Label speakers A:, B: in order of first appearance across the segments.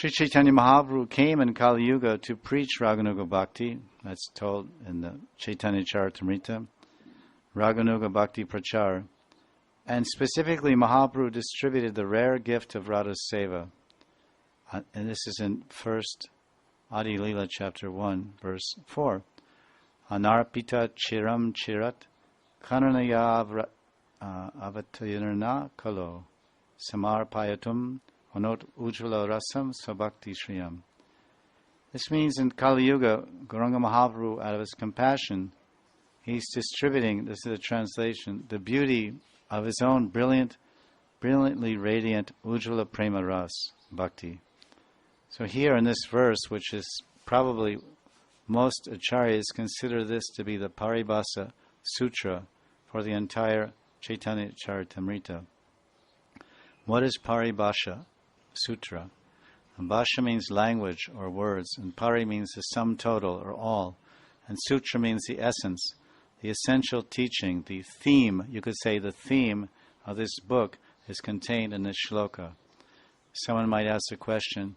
A: Sri Chaitanya Mahaprabhu came in Kali Yuga to preach Raganuga Bhakti. That's told in the Chaitanya Charitamrita. Raganuga Bhakti Prachar. And specifically, Mahaprabhu distributed the rare gift of Radha Seva. And this is in 1st Adi Lila, chapter 1, verse 4. Anarpita chiram chirat kananaya avatayana kalo samarpayatum anot ujvala rasam sabhakti shriyam. This means in Kali Yuga, Gauranga Mahaprabhu, out of his compassion, he's distributing, this is a translation, the beauty of his own brilliantly radiant Ujjvala Prema Ras Bhakti. So here in this verse, which is probably most acharyas consider this to be the Paribhasa Sutra for the entire Chaitanya Charitamrita. What is Paribhasa Sutra? And Bhasha means language or words, and Pari means the sum total or all, and Sutra means the essence, the essential teaching, the theme, you could say the theme of this book is contained in this shloka. Someone might ask the question,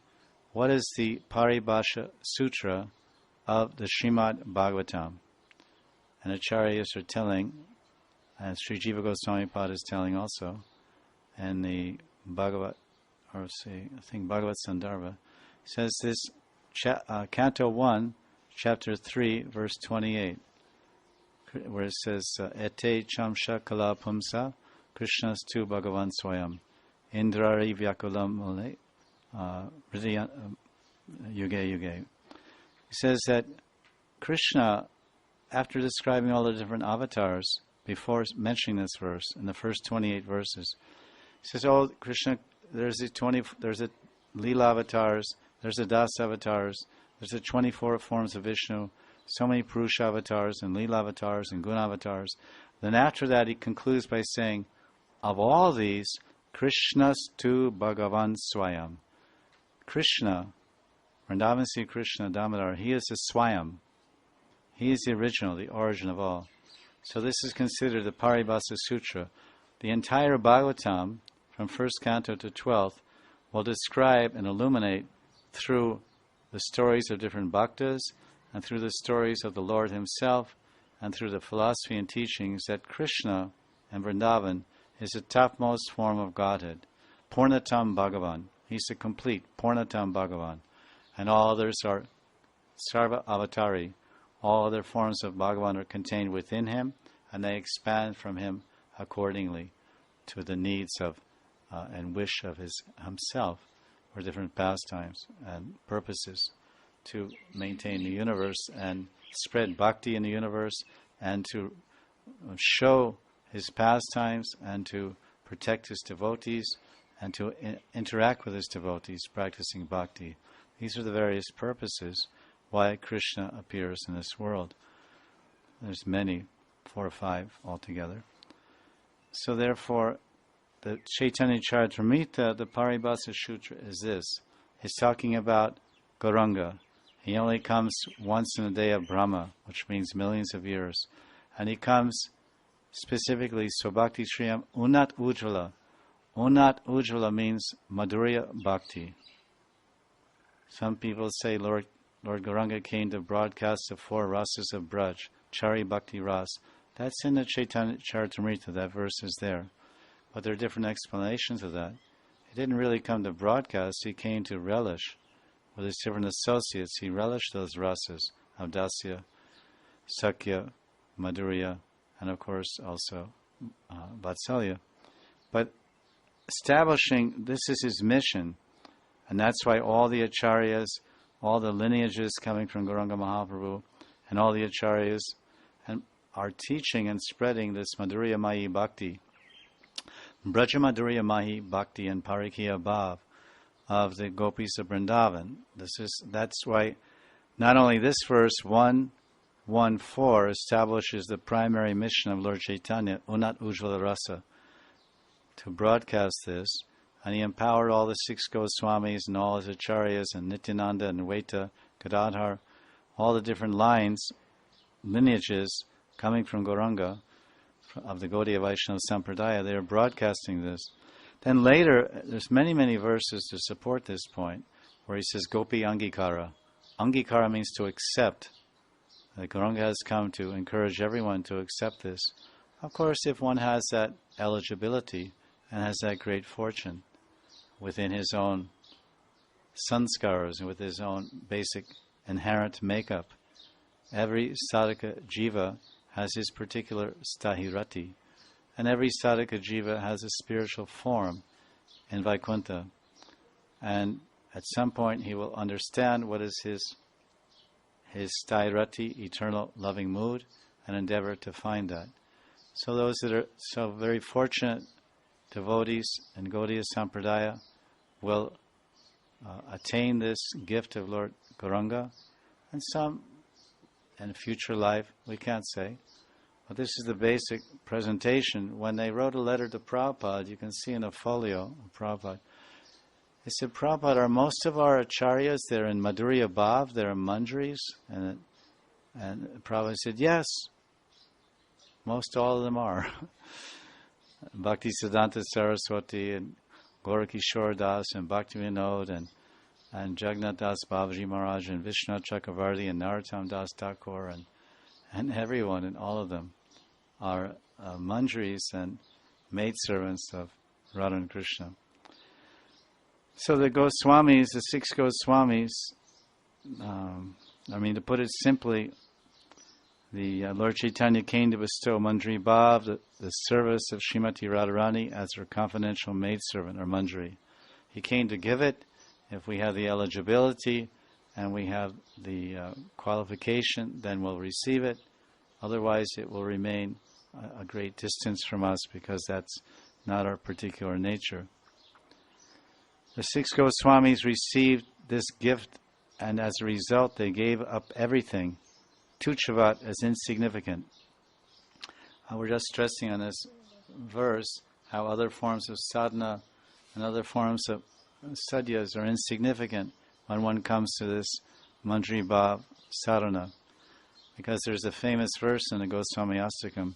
A: what is the Paribhasha Sutra of the Srimad Bhagavatam? And Acharyas are telling, as Sri Jiva Goswami Pad is telling also, and the Bhagavat, or say, I think Bhagavat Sandarbha, says this, Canto 1, Chapter 3, verse 28, where it says, Ete chamsha kala pumsa, Krishnas tu Bhagavan swayam, Indrari vyakulam mule, yuge yuge. He says that Krishna, after describing all the different avatars, before mentioning this verse, in the first 28 verses, he says, oh, Krishna, there's the Lila avatars, there's the Das avatars, there's the 24 forms of Vishnu, so many Purusha avatars and Lila avatars and Guna avatars. Then after that he concludes by saying, of all these, Krishnas tu Bhagavan Swayam. Krishna, Vrindavan Sri Krishna Damodar, he is the Swayam. He is the original, the origin of all. So this is considered the Paribhasa Sutra. The entire Bhagavatam, from 1st canto to 12th, will describe and illuminate through the stories of different bhaktas and through the stories of the Lord himself and through the philosophy and teachings that Krishna and Vrindavan is the topmost form of Godhead. Purnatam Bhagavan. He's the complete Purnatam Bhagavan. And all others are Sarva Avatari. All other forms of Bhagavan are contained within him, and they expand from him accordingly to the needs of and wish of himself for different pastimes and purposes to maintain the universe and spread bhakti in the universe and to show his pastimes and to protect his devotees and to interact with his devotees practicing bhakti. These are the various purposes why Krishna appears in this world. There's many, 4 or 5 altogether. So therefore, the Chaitanya Charitamrita, the Paribhasa Sutra is this. It's talking about Gauranga. He only comes once in a day of Brahma, which means millions of years. And he comes specifically, Swabhakti Shriyam Unat Ujjvala. Unat Ujjvala means Madhurya Bhakti. Some people say Lord Gauranga came to broadcast the 4 rasas of Braj, Chari Bhakti Ras. That's in the Chaitanya Charitamrita, that verse is there. But there are different explanations of that. He didn't really come to broadcast, he came to relish. With his different associates, he relished those rasas of Dasya, Sakya, Madhurya, and of course also Vatsalya. But establishing, this is his mission, and that's why all the acharyas, all the lineages coming from Gauranga Mahaprabhu, and all the acharyas are teaching and spreading this Madhurya Mahi Bhakti, Braja Madhurya Mahi Bhakti and Parikya Bhav of the Gopis of Vrindavan. That's why not only this verse 1:1-4 establishes the primary mission of Lord Chaitanya, Unat Ujjvala Rasa, to broadcast this, and he empowered all the 6 Goswamis and all his acharyas and Nityananda and Vaita, Gadadhar, all the different lineages coming from Gauranga, of the Gaudiya Vaishnava Sampradaya. They are broadcasting this. Then later, there's many, many verses to support this point. where he says, Gopi Angikara. Angikara means to accept. The Gauranga has come to encourage everyone to accept this. Of course, if one has that eligibility and has that great fortune within his own sanskaras and with his own basic inherent makeup, every sadhaka jiva has his particular stahirati, and every sadhaka jiva has a spiritual form in Vaikuntha. And at some point he will understand what is his stahirati, eternal loving mood, and endeavor to find that. So those that are so very fortunate devotees in Gaudiya Sampradaya will attain this gift of Lord Gauranga, and some in future life, we can't say. But this is the basic presentation. When they wrote a letter to Prabhupada, you can see in a folio of Prabhupada, they said, Prabhupada, are most of our acharyas, they're in Madhurya Bhav, they're in Manjaris? And Prabhupada said, yes, most all of them are. Bhakti Siddhanta Saraswati and Gorakishore Das and Bhakti Vinod and Jagannath Das Babaji Maharaj and Vishnu Chakravarti and Narottam Das Thakur and everyone, and all of them are manjaris and maidservants of Radha and Krishna. So the Goswamis, the 6 Goswamis, to put it simply, the Lord Chaitanya came to bestow Manjari Bhav, the service of Srimati Radharani, as her confidential maidservant or Manjari. He came to give it if we have the eligibility and we have the qualification, then we'll receive it. Otherwise, it will remain a great distance from us because that's not our particular nature. The 6 Goswamis received this gift, and as a result, they gave up everything, tuchavat, as insignificant. We're just stressing on this verse how other forms of sadhana and other forms of sadhyas are insignificant when one comes to this Manjari Bhav sadhana. Because there's a famous verse in the Goswami Astakam,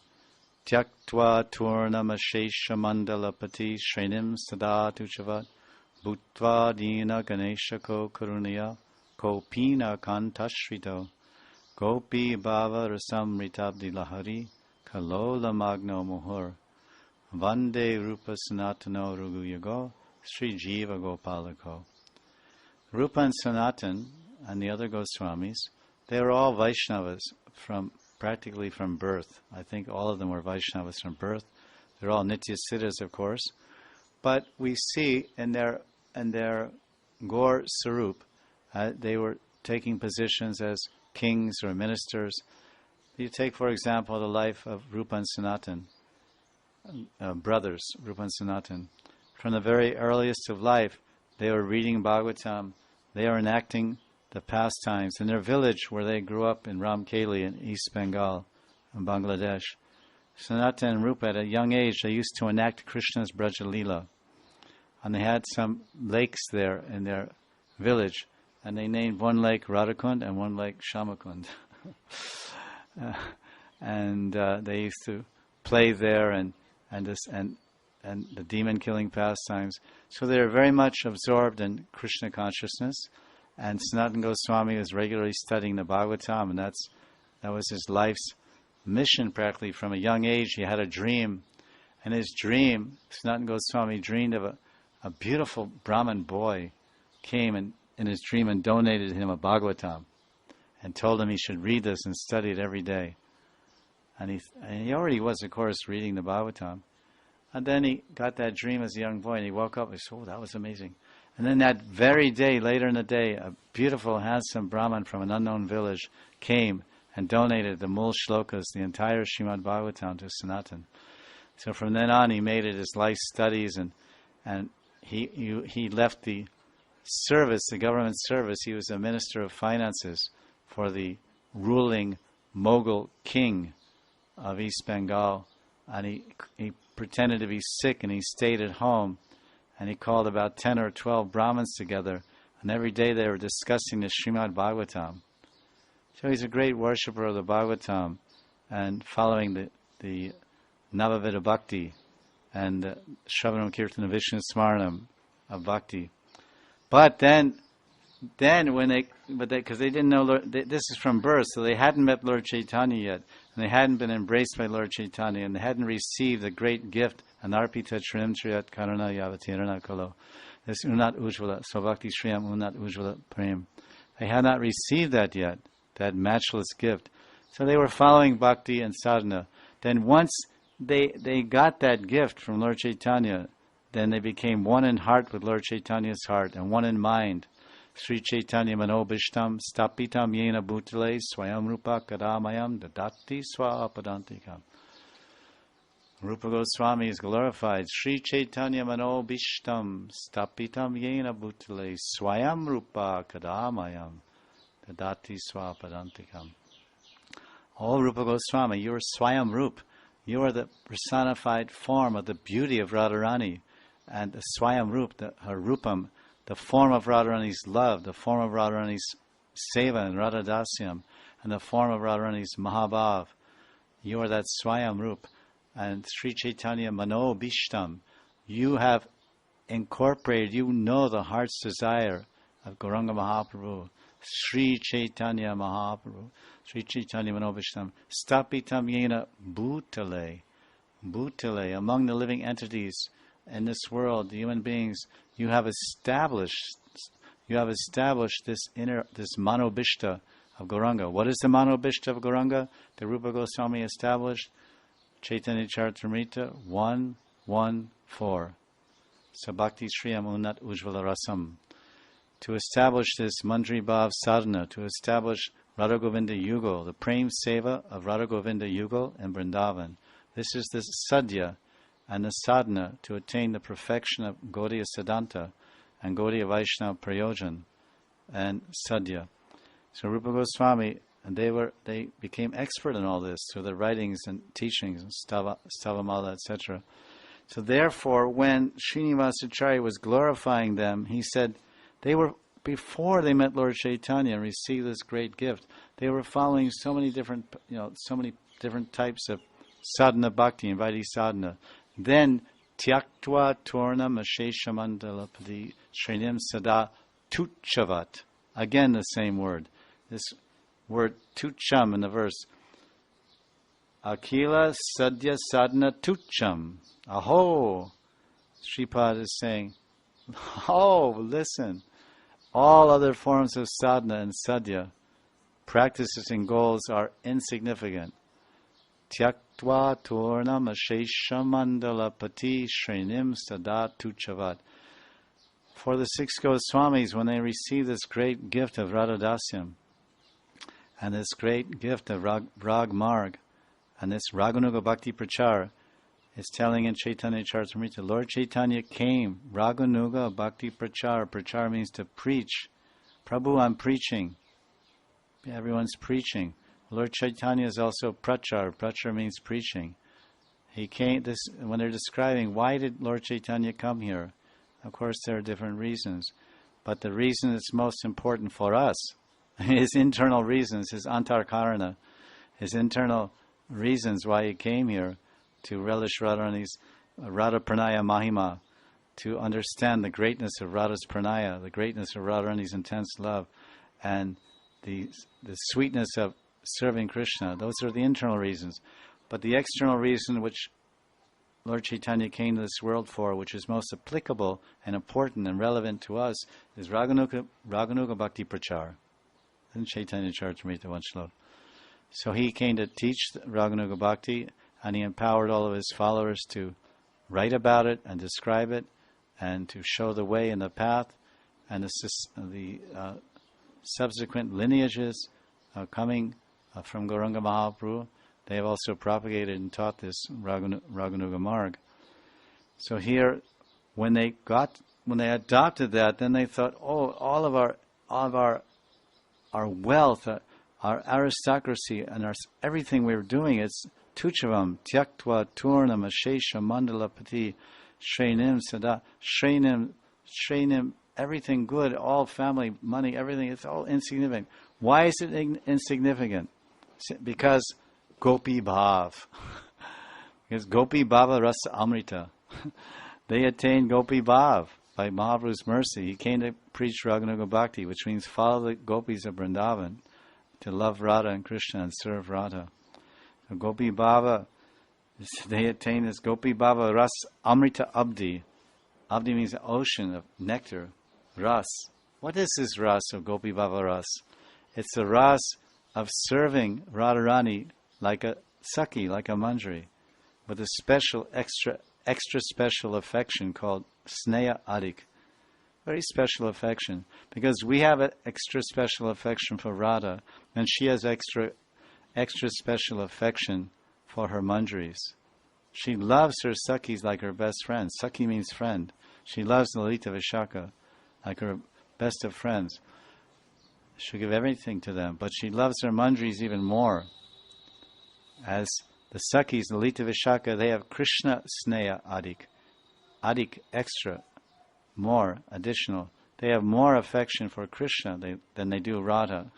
A: Tyaktva turnamashesha mandalapati shrenim sada tuchavat bhutva dina ganeshako karunaya kopina kantashrito gopi bhava rasam ritabdi lahari kalola magno muhur vande rupa sanatano ruguyago Sri Jiva Gopalako. Rupa and Sanatan and the other Goswamis, they were all Vaishnavas practically from birth. I think all of them were Vaishnavas from birth. They're all Nitya Siddhas, of course. But we see in their Gaur Sarup, they were taking positions as kings or ministers. You take, for example, the life of Rupa and Sanatan, brothers, Rupa and Sanatan. From the very earliest of life, they were reading Bhagavatam. They are enacting the pastimes in their village where they grew up in Ramkeli in East Bengal, in Bangladesh. Sanatan and Rupa, at a young age, they used to enact Krishna's Braja Lila. And they had some lakes there in their village, and they named one lake Radhakund and one lake Shamakund. They used to play there and the demon-killing pastimes. So they are very much absorbed in Krishna consciousness. And Sanatana Goswami was regularly studying the Bhagavatam, and that was his life's mission practically. From a young age, he had a dream. And his dream, Sanatana Goswami dreamed of a beautiful Brahmin boy came in his dream and donated him a Bhagavatam and told him he should read this and study it every day. And he already was, of course, reading the Bhagavatam. And then he got that dream as a young boy, and he woke up and said, oh, that was amazing. And then that very day, later in the day, a beautiful, handsome Brahmin from an unknown village came and donated the Mul Shlokas, the entire Srimad Bhagavatam, to Sanatan. So from then on, he made it his life studies, and he left the service, the government service. He was a minister of finances for the ruling Mughal king of East Bengal, and he pretended to be sick, and he stayed at home, and he called about 10 or 12 Brahmins together, and every day they were discussing the Srimad Bhagavatam. So he's a great worshipper of the Bhagavatam and following the Navavida Bhakti and the Shravanam Kirtana Vishnu Smaranam of Bhakti. But then Then because they didn't know, this is from birth, so they hadn't met Lord Chaitanya yet, and they hadn't been embraced by Lord Chaitanya, and they hadn't received the great gift, anarpita shrim triyat karana yavatirana kalo, this unat ujvala, savakti shriyam unat ujvala prem. They had not received that yet, that matchless gift. So they were following bhakti and sadhana. Then once they got that gift from Lord Chaitanya, then they became one in heart with Lord Chaitanya's heart, and one in mind. Sri Chaitanya Manobishtam Stapitam Yena Bhutale Swayam Rupa Kadamayam Dadati Swapadantikam. Rupa Goswami is glorified. Sri Chaitanya Manobishtam Stapitam Yena Bhutale Swayam Rupa Kadamayam Dadati Swapadantikam. Oh Rupa Goswami, you are Swayam Rup. You are the personified form of the beauty of Radharani. And the Swayam Rup, her Rupam, the form of Radharani's love, the form of Radharani's seva and Radhadasyam, and the form of Radharani's Mahabhav. You are that Swayam Rup. And Sri Chaitanya Mano Bishtam, you have incorporated, you know the heart's desire of Gauranga Mahaprabhu. Sri Chaitanya Mahaprabhu, Sri Chaitanya Mano Bishtam, Stapitam Yena Bhutale, Bhutale, among the living entities in this world, the human beings, you have established this Manobishta of Gauranga. What is the Manobishta of Gauranga? The Rupa Goswami established Chaitanya Charitamrita 1:1-4. Sabhakti Shriyam Unat Ujvala Rasam. To establish this Mandri Bhav sadhana, to establish Radha Govinda Yugal, the Prem Seva of Radha Govinda Yugal and Vrindavan. This is the sadhya and the sadhana to attain the perfection of Gaudiya Siddhanta and Gaudiya Vaishnava Prayojan and sadhya. So Rupa Goswami, and they became expert in all this through their writings and teachings and Stavamala, etc. So therefore, when Srinivasacharya was glorifying them, he said they were, before they met Lord Chaitanya and received this great gift, they were following so many different types of sadhana bhakti and Vaidhi sadhana. Then tyaktva tornam asheshamandalapadi shrenim sada tuchavat. Again the same word. This word tucham in the verse. Akila sadhya sadhana tucham. Aho! Sripad is saying, oh, listen. All other forms of sadhana and sadhya, practices and goals are insignificant. Tyaktva tornam asheshamandala pati shrenim sada tuchavat. For the six Goswamis, when they received this great gift of Radhadasyam, and this great gift of Rag Marg, and this Raganuga Bhakti Prachar, is telling in Chaitanya Charitamrita, Lord Chaitanya came, Raganuga Bhakti Prachar. Prachar means to preach. Prabhu, I'm preaching. Everyone's preaching. Lord Chaitanya is also Prachar. Prachar means preaching. He came, when they're describing why did Lord Chaitanya come here, of course there are different reasons. But the reason that's most important for us, his internal reasons, his antarkarana, his internal reasons why he came here, to relish Radharani's Radha Pranaya Mahima, to understand the greatness of Radha's Pranaya, the greatness of Radharani's intense love, and the sweetness of serving Krishna. Those are the internal reasons. But the external reason which Lord Chaitanya came to this world for, which is most applicable and important and relevant to us, is Raganuga Bhakti Prachar. In Chaitanya Charitamrita Vanchalok. So he came to teach Raganuga Bhakti, and he empowered all of his followers to write about it and describe it and to show the way and the path and the subsequent lineages coming from Gauranga Mahaprabhu. They have also propagated and taught this Raganuga Marg. So here, when they adopted that, then they thought, oh, all of our wealth, our aristocracy, and everything we were doing, it's tuchavam, tyaktva, turnam, ashesha, mandalapati, shrenim, sada, shrenim, everything good, all family, money, everything, it's all insignificant. Why is it insignificant? Because Gopi Bhav. Because Gopi Bhava Rasa Amrita. They attained Gopi Bhav. by Mahaprabhu's mercy, he came to preach Raganuga Bhakti, which means follow the gopis of Vrindavan, to love Radha and Krishna and serve Radha. So Gopi Bhava, they attain this Gopi Bhava Ras Amrita Abdi. Abdi means the ocean of nectar. Ras. What is this Ras of Gopi Bhava Ras? It's the Ras of serving Radharani like a Sakhi, like a Manjari, with a special, extra special affection called Sneha Adik. Very special affection. Because we have an extra special affection for Radha, and she has extra special affection for her Manjaris. She loves her Sakhis like her best friends. Sakhi means friend. She loves Lalita Vishaka like her best of friends. She'll give everything to them, but she loves her Manjaris even more. As the Sakhis, Lalita Vishaka, they have Krishna Sneha Adik. Adik, extra, more, additional. They have more affection for Krishna than they do Radha.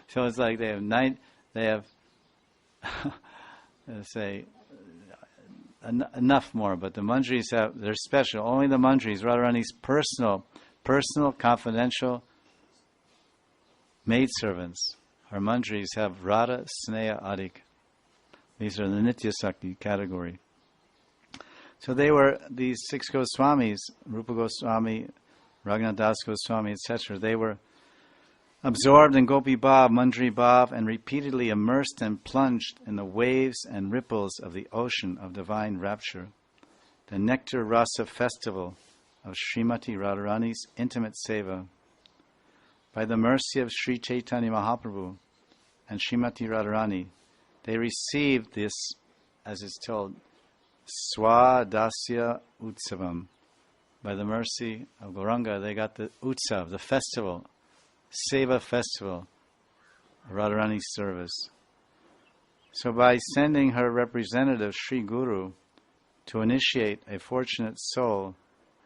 A: So it's like they have enough more, but the Manjaris they're special. Only the Manjaris, Radharani's personal, confidential maidservants. Her Manjaris have Radha Sneha Adik. These are the Nitya Sakti category. So they were, these 6 Goswamis, Rupa Goswami, Raghunath Das Goswami, etc., they were absorbed in Gopi Bhav, Manjari Bhav, and repeatedly immersed and plunged in the waves and ripples of the ocean of divine rapture. The Nectar Rasa festival of Srimati Radharani's intimate seva. By the mercy of Sri Chaitanya Mahaprabhu and Srimati Radharani, they received this, as is told, Swadasya Utsavam. By the mercy of Gauranga, they got the Utsav, the festival, Seva festival, Radharani's service. So by sending her representative, Sri Guru, to initiate a fortunate soul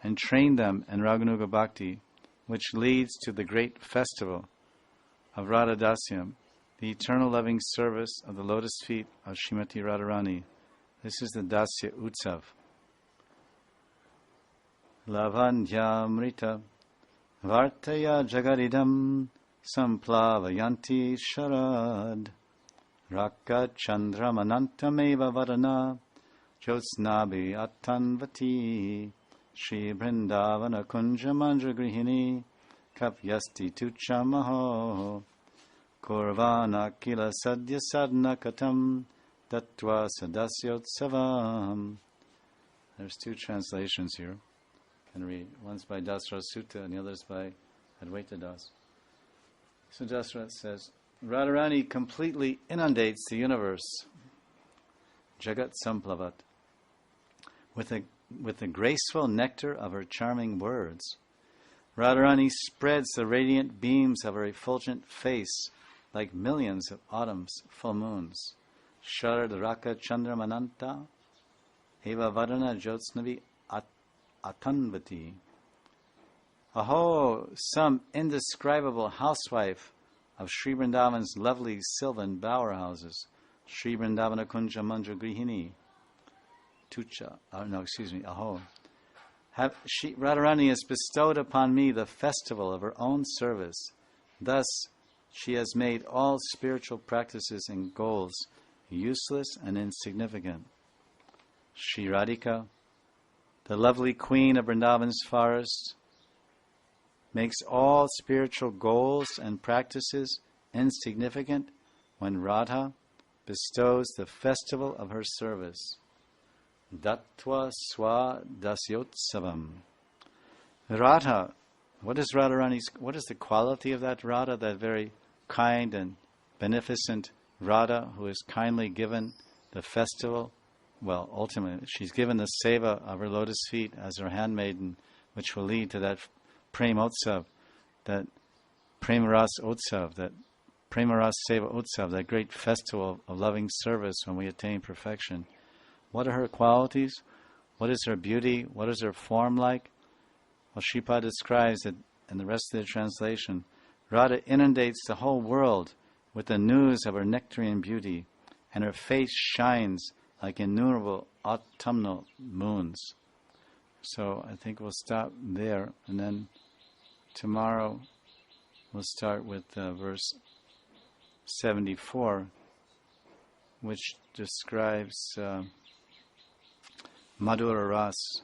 A: and train them in Raganuga Bhakti, which leads to the great festival of Radha Dasyam, the eternal loving service of the lotus feet of Srimati Radharani. This is the Dasya Utsav. Lavanyamrita Vartaya Jagaridam Samplavayanti Sharad Raka Chandramanantameva Varana Jyotsnabi Attanvati Shri Vrindavana Kunja Manjra Grihini Kapyasti Tuchamaho Kurvana Kila Sadhya Sadhana Katam Tattva Sadasyotsavam. There's 2 translations here. I can read. One's by Dasrata Sutta and the other's by Advaita Das. So Dasrata says, Radharani completely inundates the universe, Jagat Samplavat, with the graceful nectar of her charming words. Radharani spreads the radiant beams of her effulgent face like millions of autumn's full moons. Sharad Raka Chandramananta Eva Varana Jyotsnavi Atanvati. Aho, some indescribable housewife of Sri Vrindavan's lovely sylvan bower houses, Sri Vrindavana Kunja Manjra Grihini. Aho. Radharani has bestowed upon me the festival of her own service. Thus, she has made all spiritual practices and goals useless and insignificant. Shri Radhika, the lovely queen of Vrindavan's forest, makes all spiritual goals and practices insignificant when Radha bestows the festival of her service. Dattva Swa Dasyotsavam. Radha, what is the quality of that Radha, that very kind and beneficent Radha who is kindly given the festival? Well, ultimately, she's given the seva of her lotus feet as her handmaiden, which will lead to that Prema Utsav, that Prema Ras Utsav, that Prema Ras Seva Utsav, that great festival of loving service when we attain perfection. What are her qualities? What is her beauty? What is her form like? Well, Sripad describes it in the rest of the translation. Radha inundates the whole world with the news of her nectarian beauty, and her face shines like innumerable autumnal moons. So I think we'll stop there, and then tomorrow we'll start with verse 74, which describes Madhura Ras,